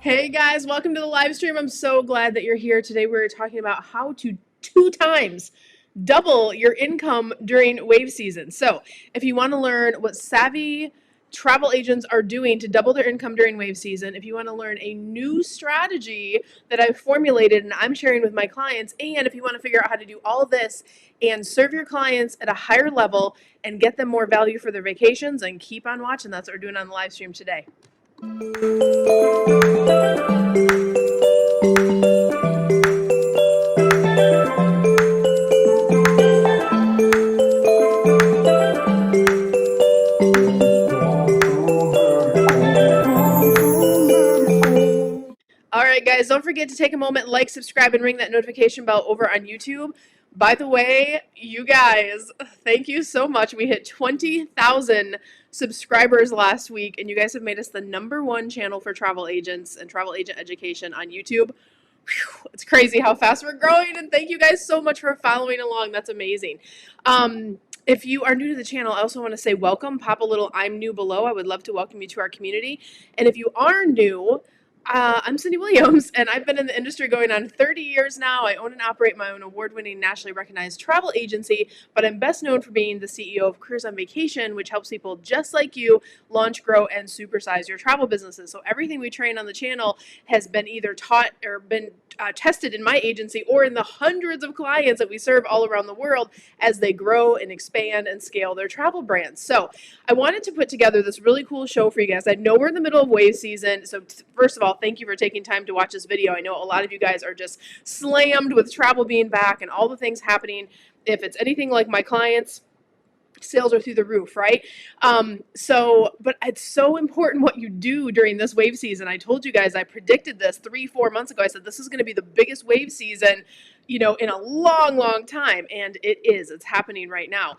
Hey guys, welcome to the live stream. I'm so glad that you're here. Today we're talking about how to 2 times double your income during wave season. So if you want to learn what savvy travel agents are doing to double their income during wave season, if you want to learn a new strategy that I've formulated and I'm sharing with my clients, and if you want to figure out how to do all of this and serve your clients at a higher level and get them more value for their vacations, and keep on watching. That's what we're doing on the live stream today. All right, guys, don't forget to take a moment, like, subscribe, and ring that notification bell over on YouTube. By the way, you guys, thank you so much. We hit 20,000 subscribers last week, and you guys have made us the #1 channel for travel agents and travel agent education on YouTube. Whew, it's crazy how fast we're growing, and thank you guys so much for following along. That's amazing. If you are new to the channel, I also want to say welcome. Pop a little "I'm new" below. I would love to welcome you to our community. And if you are new, I'm Cyndi Williams, and I've been in the industry going on 30 years now. I own and operate my own award-winning, nationally recognized travel agency, but I'm best known for being the CEO of Careers on Vacation, which helps people just like you launch, grow, and supersize your travel businesses. So everything we train on the channel has been either taught or been tested in my agency or in the hundreds of clients that we serve all around the world as they grow and expand and scale their travel brands. So I wanted to put together this really cool show for you guys. I know we're in the middle of wave season, so first of all, thank you for taking time to watch this video. I know a lot of you guys are just slammed with travel being back and all the things happening. If it's anything like my clients, sales are through the roof, right? But it's so important what you do during this wave season. I told you guys, I predicted this 3-4 months ago. I said this is going to be the biggest wave season, in a long, long time, and it is. It's happening right now.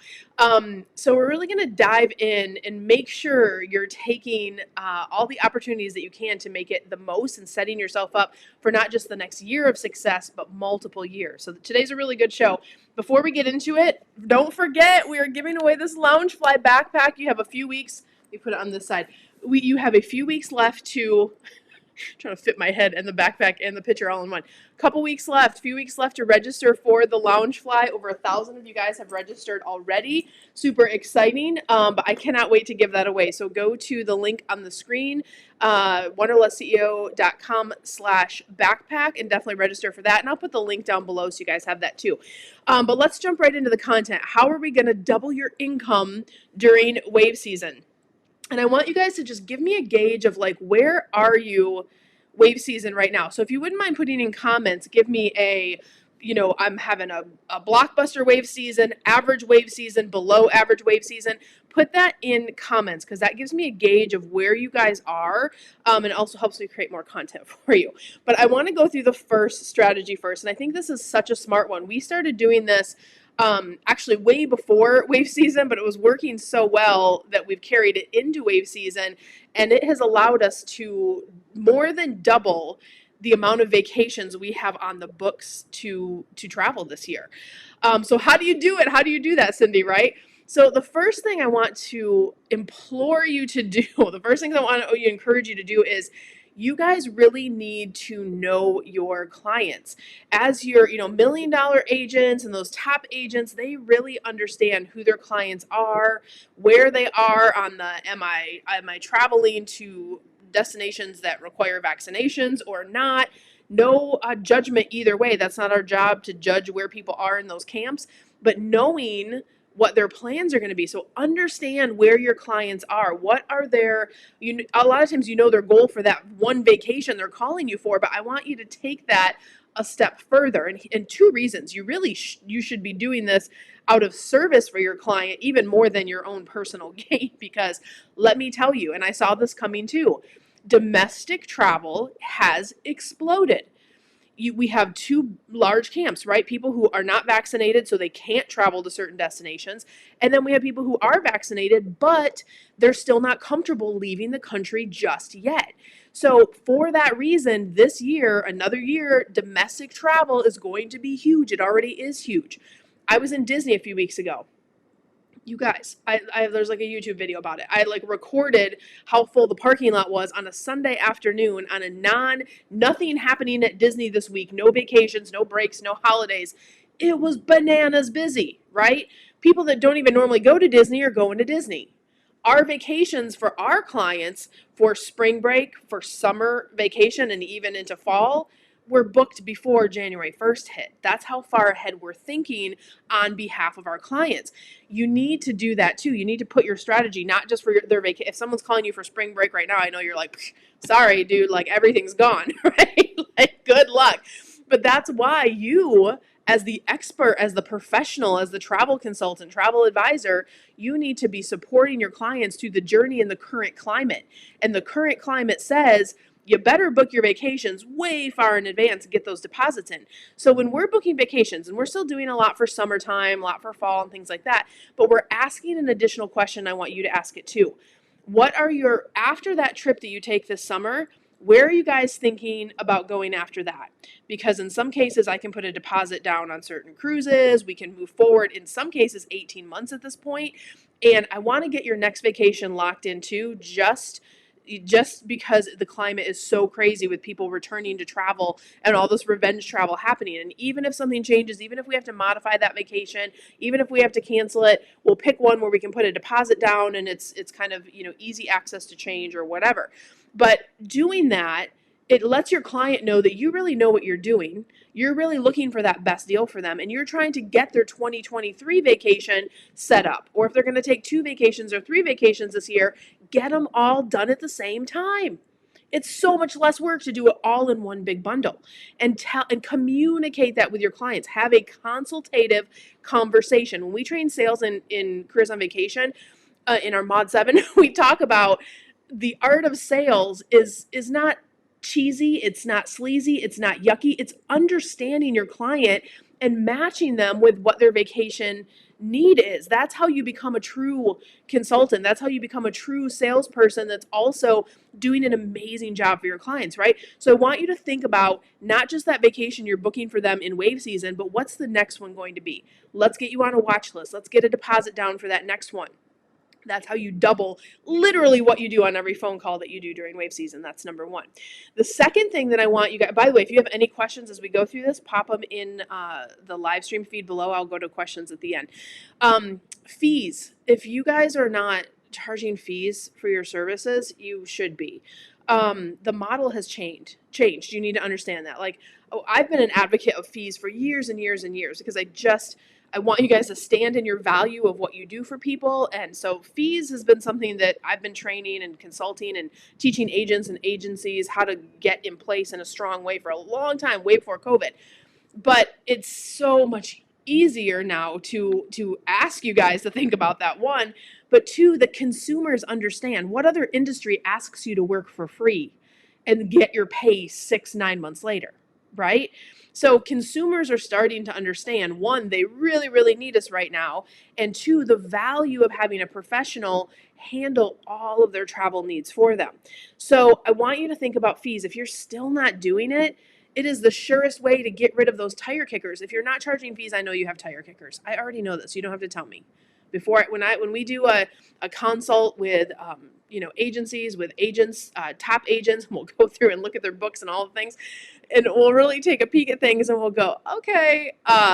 So we're really going to dive in and make sure you're taking all the opportunities that you can to make it the most and setting yourself up for not just the next year of success, but multiple years. So today's a really good show. Before we get into it, don't forget we are giving away this Loungefly backpack. You have a few weeks. Let me put it on this side. You have a few weeks left to trying to fit my head and the backpack and the picture all in one. Few weeks left to register for the Loungefly. Over 1,000 of you guys have registered already. Super exciting, but I cannot wait to give that away. So go to the link on the screen, wanderlessceo.com/backpack, and definitely register for that. And I'll put the link down below so you guys have that too. But let's jump right into the content. How are we going to double your income during wave season? And I want you guys to just give me a gauge of where are you wave season right now? So if you wouldn't mind putting in comments, give me I'm having a blockbuster wave season, average wave season, below average wave season. Put that in comments because that gives me a gauge of where you guys are, and it also helps me create more content for you. But I want to go through the first strategy first, and I think this is such a smart one. We started doing this actually way before wave season, but it was working so well that we've carried it into wave season, and it has allowed us to more than double the amount of vacations we have on the books to travel this year. So how do you do it? How do you do that, Cyndi, right? So the first thing I want to implore you to do, the first thing I want to encourage you to do is you guys really need to know your clients. As your, $1 million agents and those top agents, they really understand who their clients are, where they are on the am I traveling to destinations that require vaccinations or not. No judgment either way. That's not our job to judge where people are in those camps, but knowing what their plans are going to be. So understand where your clients are. What are their, a lot of times their goal for that one vacation they're calling you for, but I want you to take that a step further. And 2 reasons. You should be doing this out of service for your client even more than your own personal gain, because let me tell you, and I saw this coming too, domestic travel has exploded. We have 2 large camps, right? People who are not vaccinated, so they can't travel to certain destinations. And then we have people who are vaccinated, but they're still not comfortable leaving the country just yet. So for that reason, this year, another year, domestic travel is going to be huge. It already is huge. I was in Disney a few weeks ago. You guys, there's like a YouTube video about it. I like recorded how full the parking lot was on a Sunday afternoon on a nothing happening at Disney this week, no vacations, no breaks, no holidays. It was bananas busy, right? People that don't even normally go to Disney are going to Disney. Our vacations for our clients for spring break, for summer vacation, and even into fall were booked before January 1st hit. That's how far ahead we're thinking on behalf of our clients. You need to do that too. You need to put your strategy, not just for their vacation. If someone's calling you for spring break right now, I know you're like, sorry, dude, like everything's gone, right? Like, good luck. But that's why you, as the expert, as the professional, as the travel consultant, travel advisor, you need to be supporting your clients through the journey in the current climate. And the current climate says, you better book your vacations way far in advance and get those deposits in. So when we're booking vacations, and we're still doing a lot for summertime, a lot for fall and things like that, but we're asking an additional question. I want you to ask it too. What are your, after that trip that you take this summer, where are you guys thinking about going after that? Because in some cases, I can put a deposit down on certain cruises. We can move forward, in some cases, 18 months at this point. And I want to get your next vacation locked in too, just because the climate is so crazy with people returning to travel and all this revenge travel happening. And even if something changes, even if we have to modify that vacation, even if we have to cancel it, we'll pick one where we can put a deposit down and it's kind of, easy access to change or whatever. But doing that, it lets your client know that you really know what you're doing. You're really looking for that best deal for them, and you're trying to get their 2023 vacation set up. Or if they're going to take 2 vacations or 3 vacations this year, get them all done at the same time. It's so much less work to do it all in one big bundle, and communicate that with your clients. Have a consultative conversation. When we train sales in Careers on Vacation, in our Mod 7, we talk about the art of sales is not cheesy, it's not sleazy, it's not yucky. It's understanding your client and matching them with what their vacation need is. That's how you become a true consultant. That's how you become a true salesperson that's also doing an amazing job for your clients, right? So I want you to think about not just that vacation you're booking for them in wave season, but what's the next one going to be? Let's get you on a watch list. Let's get a deposit down for that next one. That's how you double literally what you do on every phone call that you do during wave season. That's number one. The second thing that I want you guys, by the way, if you have any questions as we go through this, pop them in the live stream feed below. I'll go to questions at the end. Fees. If you guys are not charging fees for your services, you should be. The model has changed. You need to understand that. Like, I've been an advocate of fees for years and years and years because I want you guys to stand in your value of what you do for people. And so fees has been something that I've been training and consulting and teaching agents and agencies how to get in place in a strong way for a long time, way before COVID. But it's so much easier now to ask you guys to think about that, one, but two, the consumers understand what other industry asks you to work for free and get your pay 6-9 months later, right? So consumers are starting to understand, one, they really, really need us right now, and two, the value of having a professional handle all of their travel needs for them. So I want you to think about fees. If you're still not doing it, it is the surest way to get rid of those tire kickers. If you're not charging fees, I know you have tire kickers. I already know this. You don't have to tell me. When we do a consult with agencies, with agents, top agents, and we'll go through and look at their books and all the things, and we'll really take a peek at things, and we'll go, okay,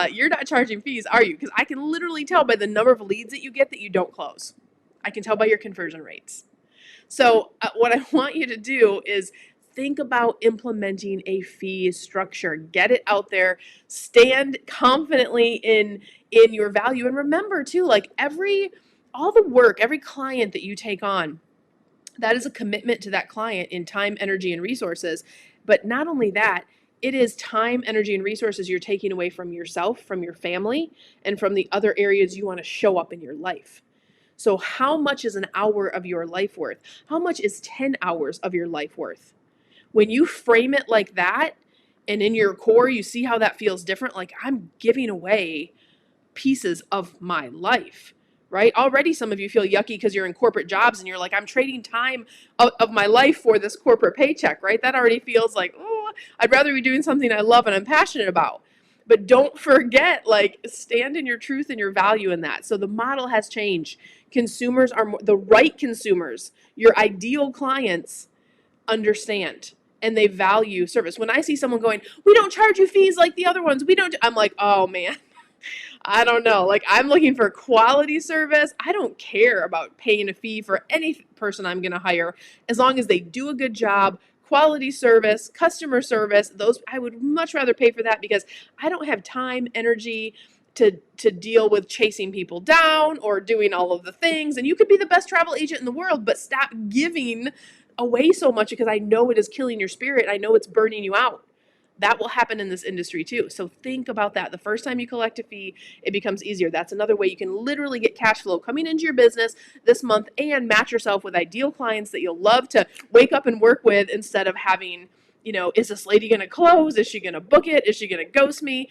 you're not charging fees, are you? Because I can literally tell by the number of leads that you get that you don't close. I can tell by your conversion rates. So what I want you to do is think about implementing a fee structure. Get it out there. Stand confidently in your value. And remember too, like all the work, every client that you take on, that is a commitment to that client in time, energy, and resources. But not only that, it is time, energy, and resources you're taking away from yourself, from your family, and from the other areas you want to show up in your life. So how much is an hour of your life worth? How much is 10 hours of your life worth? When you frame it like that, and in your core, you see how that feels different, like I'm giving away pieces of my life, right? Already some of you feel yucky because you're in corporate jobs and you're like, I'm trading time of my life for this corporate paycheck, right? That already feels like, oh, I'd rather be doing something I love and I'm passionate about. But don't forget, like, stand in your truth and your value in that. So the model has changed. Consumers are the right consumers, your ideal clients understand and they value service. When I see someone going, we don't charge you fees like the other ones, we don't, I'm like, oh man, I don't know. Like, I'm looking for quality service. I don't care about paying a fee for any person I'm going to hire as long as they do a good job. Quality service, customer service, those I would much rather pay for that because I don't have time, energy to deal with chasing people down or doing all of the things. And you could be the best travel agent in the world, but stop giving away so much because I know it is killing your spirit. I know it's burning you out. That will happen in this industry too. So think about that. The first time you collect a fee, it becomes easier. That's another way you can literally get cash flow coming into your business this month and match yourself with ideal clients that you'll love to wake up and work with instead of having, is this lady going to close? Is she going to book it? Is she going to ghost me?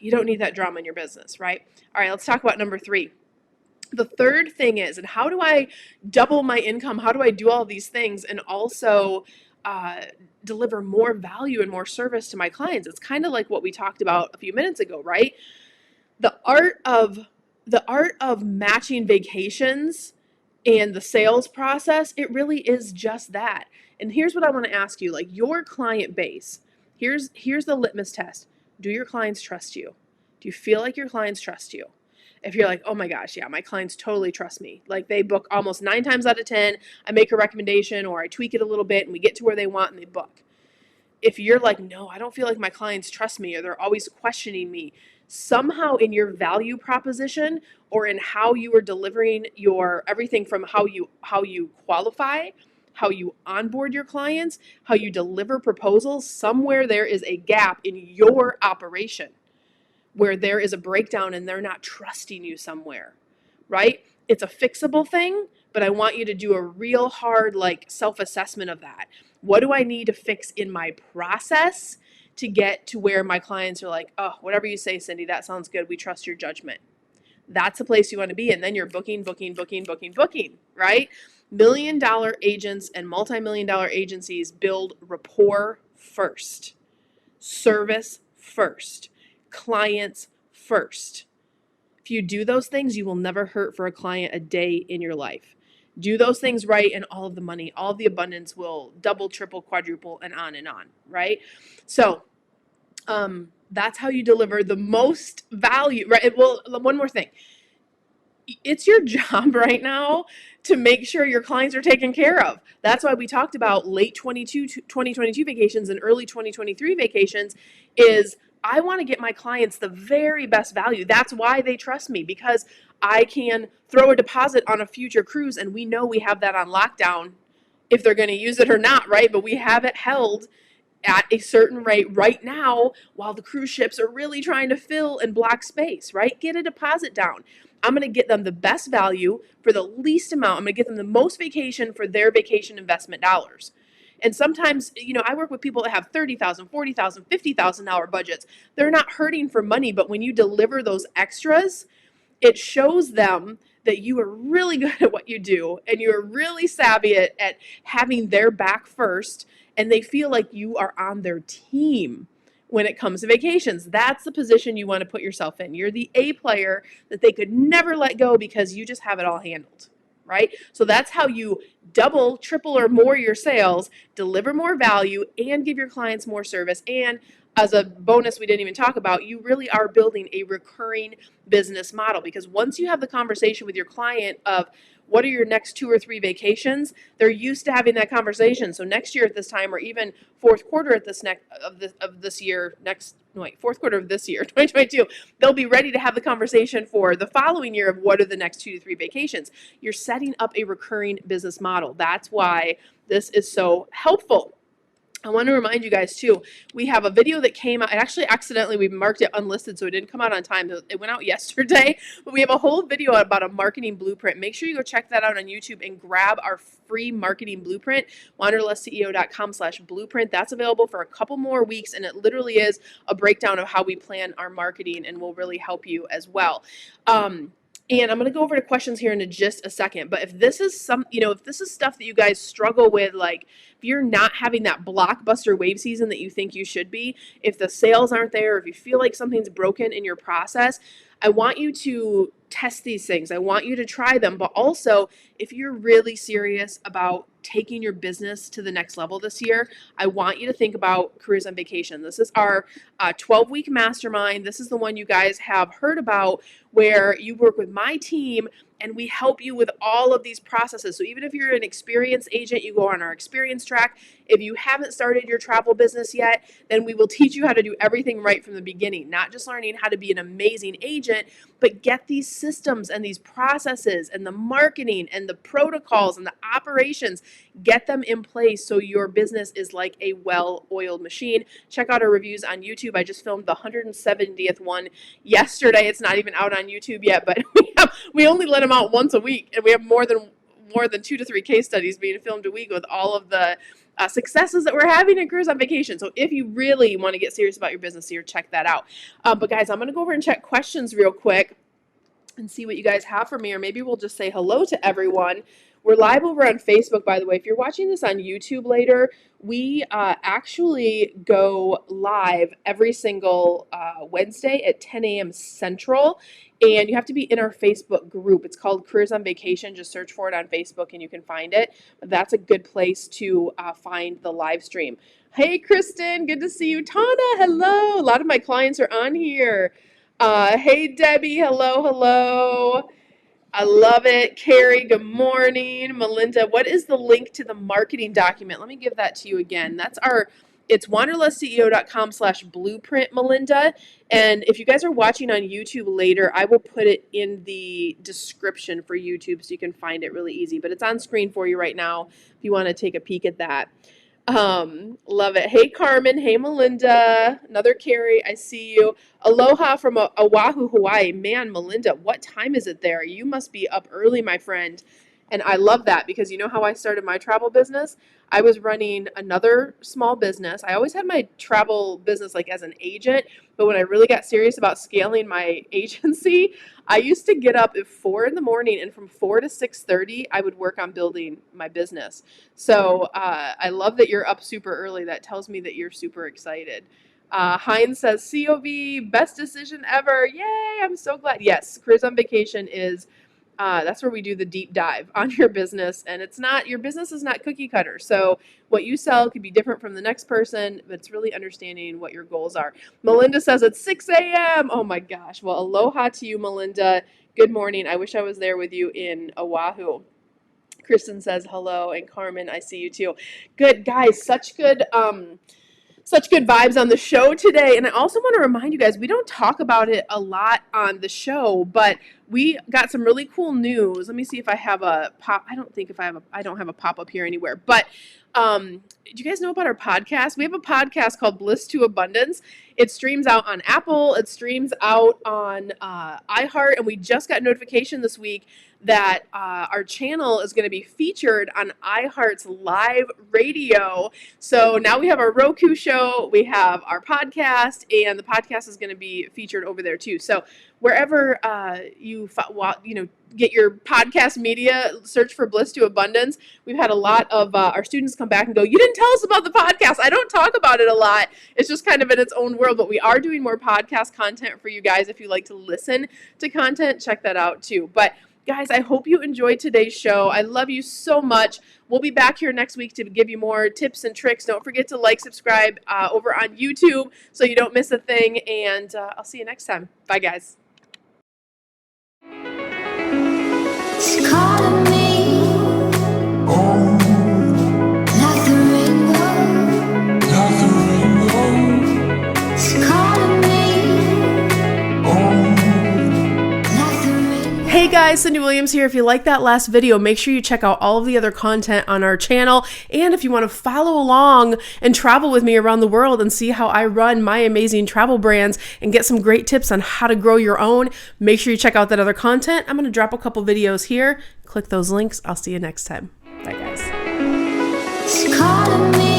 You don't need that drama in your business, right? All right, let's talk about number 3. The third thing is, and how do I double my income? How do I do all these things and also deliver more value and more service to my clients? It's kind of like what we talked about a few minutes ago, right? The art of matching vacations and the sales process, it really is just that. And here's what I want to ask you, like your client base. Here's the litmus test. Do your clients trust you? Do you feel like your clients trust you? If you're like, oh my gosh, yeah, my clients totally trust me. Like they book almost 9 times out of 10. I make a recommendation or I tweak it a little bit and we get to where they want and they book. If you're like, no, I don't feel like my clients trust me or they're always questioning me, somehow in your value proposition or in how you are delivering your everything from how you qualify, how you onboard your clients, how you deliver proposals, somewhere there is a gap in your operation where there is a breakdown and they're not trusting you somewhere, right? It's a fixable thing, but I want you to do a real hard like self-assessment of that. What do I need to fix in my process to get to where my clients are like, oh, whatever you say, Cyndi, that sounds good. We trust your judgment. That's the place you want to be. And then you're booking, right? $1 million agents and multi-million-dollar agencies build rapport first, service first, clients first. If you do those things, you will never hurt for a client a day in your life. Do those things right, and all of the money, all of the abundance will double, triple, quadruple, and on, right? So, that's how you deliver the most value, right? Well, one more thing. It's your job right now to make sure your clients are taken care of. That's why we talked about late 2022 vacations and early 2023 vacations is I want to get my clients the very best value. That's why they trust me, because I can throw a deposit on a future cruise and we know we have that on lockdown if they're going to use it or not, right? But we have it held at a certain rate right now while the cruise ships are really trying to fill and block space, right? Get a deposit down. I'm going to get them the best value for the least amount. I'm going to get them the most vacation for their vacation investment dollars. And sometimes, I work with people that have $30,000, $40,000, $50,000 budgets. They're not hurting for money, but when you deliver those extras, it shows them that you are really good at what you do and you're really savvy at having their back first, and they feel like you are on their team when it comes to vacations. That's the position you want to put yourself in. You're the A player that they could never let go because you just have it all handled, right? So that's how you double, triple, or more your sales, deliver more value, and give your clients more service. And as a bonus we didn't even talk about, you really are building a recurring business model, because once you have the conversation with your client of what are your next 2 or 3 vacations, they're used to having that conversation. So next year at this time, or even fourth quarter at this fourth quarter of this year, 2022, they'll be ready to have the conversation for the following year of what are the next 2 to 3 vacations. You're setting up a recurring business model. That's why this is so helpful. I want to remind you guys too, we have a video that came out, actually accidentally we marked it unlisted so it didn't come out on time. It went out yesterday, but we have a whole video about a marketing blueprint. Make sure you go check that out on YouTube and grab our free marketing blueprint, wanderlessceo.com/blueprint. That's available for a couple more weeks, and it literally is a breakdown of how we plan our marketing and will really help you as well. And I'm going to go over to questions here in just a second. But if this is if this is stuff that you guys struggle with, like if you're not having that blockbuster wave season that you think you should be, if the sales aren't there, if you feel like something's broken in your process, I want you to test these things. I want you to try them. But also, if you're really serious about taking your business to the next level this year, I want you to think about Careers on Vacation. This is our 12-week mastermind. This is the one you guys have heard about, where you work with my team and we help you with all of these processes. So even if you're an experienced agent, you go on our experience track. If you haven't started your travel business yet, then we will teach you how to do everything right from the beginning, not just learning how to be an amazing agent, but get these systems and these processes and the marketing and the protocols and the operations, get them in place so your business is like a well-oiled machine. Check out our reviews on YouTube. I just filmed the 170th one yesterday. It's not even out on YouTube yet, but we only let them out once a week, and we have more than 2 to 3 case studies being filmed a week with all of the successes that we're having in Careers on Vacation. So if you really want to get serious about your business here, check that out. But guys, I'm going to go over and check questions real quick and see what you guys have for me, or maybe we'll just say hello to everyone. We're live over on Facebook, by the way. If you're watching this on YouTube later, we actually go live every single Wednesday at 10 a.m. Central, and you have to be in our Facebook group. It's called Careers on Vacation. Just search for it on Facebook and you can find it. That's a good place to find the live stream. Hey, Kristen, good to see you. Tana, hello. A lot of my clients are on here. Hey, Debbie, hello. I love it. Carrie, good morning. Melinda, what is the link to the marketing document? Let me give that to you again. It's wanderlustceo.com/blueprint, Melinda. And if you guys are watching on YouTube later, I will put it in the description for YouTube so you can find it really easy. But it's on screen for you right now if you want to take a peek at that. Love it. Hey, Carmen. Hey, Melinda. Another Carrie. I see you. Aloha from Oahu, Hawaii. Man, Melinda, what time is it there? You must be up early, my friend. And I love that because you know how I started my travel business? I was running another small business. I always had my travel business like as an agent, but when I really got serious about scaling my agency, I used to get up at 4 in the morning, and from 4 to 6:30, I would work on building my business. So I love that you're up super early. That tells me that you're super excited. Heinz says, COV, best decision ever. Yay, I'm so glad. Yes, Careers on Vacation is that's where we do the deep dive on your business, and your business is not cookie cutter. So what you sell could be different from the next person, but it's really understanding what your goals are. Melinda says it's 6 a.m. Oh my gosh. Well, aloha to you, Melinda. Good morning. I wish I was there with you in Oahu. Kristen says hello, and Carmen, I see you too. Good, guys. Such good vibes on the show today. And I also want to remind you guys, we don't talk about it a lot on the show, but we got some really cool news. Let me see if I have a pop. I don't have a pop-up here anywhere. But do you guys know about our podcast? We have a podcast called Bliss to Abundance. It streams out on Apple. It streams out on iHeart. And we just got notification this week that our channel is going to be featured on iHeart's live radio. So now we have our Roku show, we have our podcast, and the podcast is going to be featured over there too. So wherever you get your podcast media, search for Bliss to Abundance. We've had a lot of our students come back and go, you didn't tell us about the podcast. I don't talk about it a lot. It's just kind of in its own world, but we are doing more podcast content for you guys. If you like to listen to content, check that out too. But guys, I hope you enjoyed today's show. I love you so much. We'll be back here next week to give you more tips and tricks. Don't forget to subscribe over on YouTube so you don't miss a thing. And I'll see you next time. Bye, guys. It's calling me, like the rainbow. It's calling me, like the rainbow. Hey guys, Cyndi Williams here. If you like that last video, make sure you check out all of the other content on our channel. And if you want to follow along and travel with me around the world and see how I run my amazing travel brands and get some great tips on how to grow your own, make sure you check out that other content. I'm going to drop a couple videos here. Click those links. I'll see you next time. Bye guys. It's calling me.